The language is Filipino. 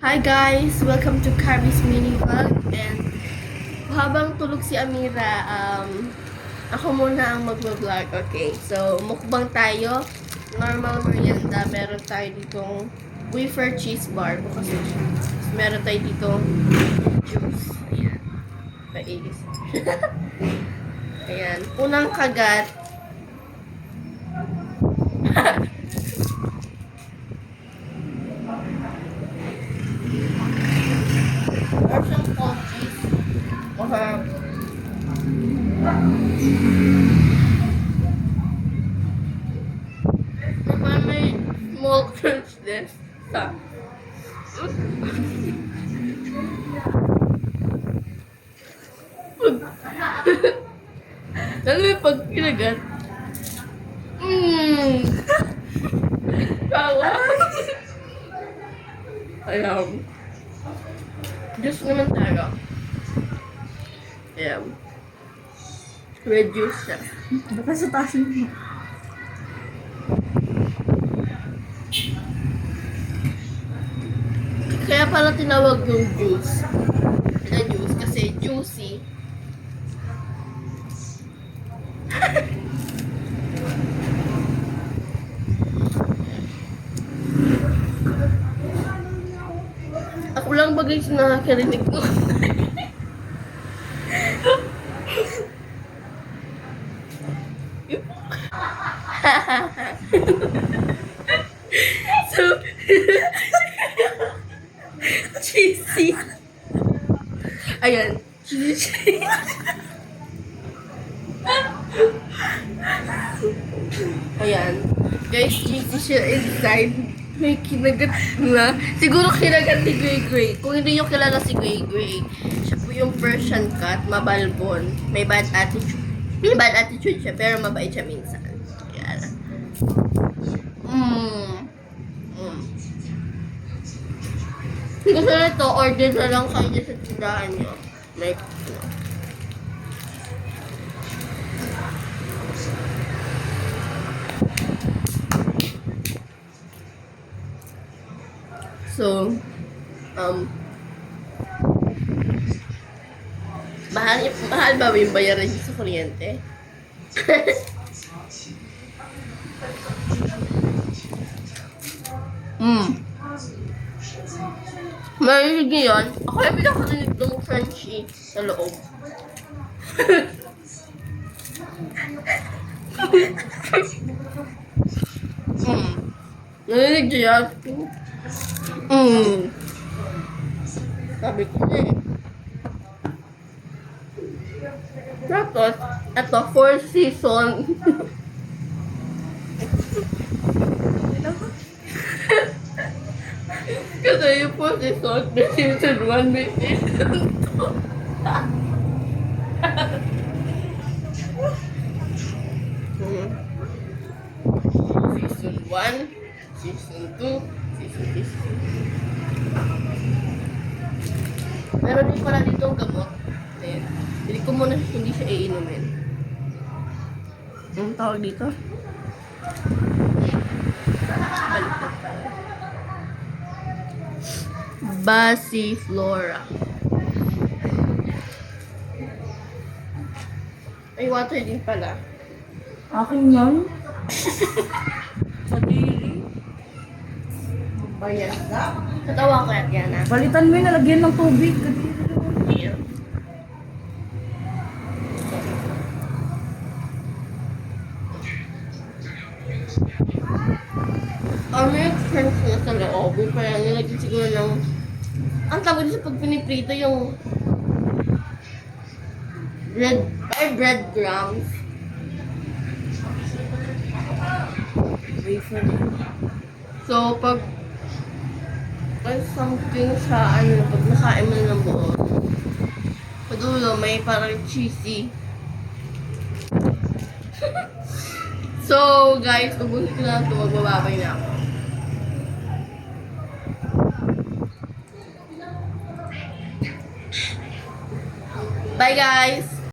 Hi guys! Welcome to Carrie's Mini Vlog and habang tulog si Amira, ako muna ang mag-vlog. Okay, so mukbang tayo. Normal merienda. Meron tayo ditong wafer cheese bar. Bukas na siya. Meron tayo ditong juice. Ayan. Pailis. Ayan. Unang kagat. Or siyang cold cheese. Okay. Parang may small crunch din. Sa. Lalo yung pag kinagat. Kawa. Ayan. Juice naman tayo. Ayan. Red juice siya. Baka sa taas mo. Kaya pala tinawag yung juice. Na juice kasi juicy. Ako lang bagay sa nakakarinig ko. So, cheesy. Ayan. Cheesy. Ayan. Guys, cheesy siya inside. May kinagat na. Siguro kinagat ni Gray Gray. Kung hindi nyo kilala si Gray Gray, siya po yung Persian cat, mabalbon. May bad attitude. May bad attitude siya, pero mabait siya minsan. Ayan. Gusto na ito, order na lang kayo dyan sa tindahan nyo. Like, so, mahal ba yung bayaran niyo sa kuryente? Marinig niyo yun? Ako yung pinakarinig ng crunchy sa loob. Narinig niyo yan? Sabi ko na eh. Tapos, ito, 4 season. Kasi yung 4 season, may season 1, may season 2. Season 1, season 2, season 3. Meron din pala ditong gamot. Ayan. Hindi ko muna hindi siya iinumin. Anong tawag dito? Baliktad pala. Basiflora. Ay, water din pala. Akin yan. Sa dili. Bayan. Katawa ko yan ah. Palitan mo yung nalagyan ng tubig. Ayan. May crunch na sa loob. Kaya nilagyan siguro ng... Ang tawag sa pag piniprito yung... breadcrumbs. Wafer. So, pag something sa pag nakain mo na ng buo, padulo, may parang cheesy. So, guys, ubusin ko na ito, magbababay na ako. Bye, guys!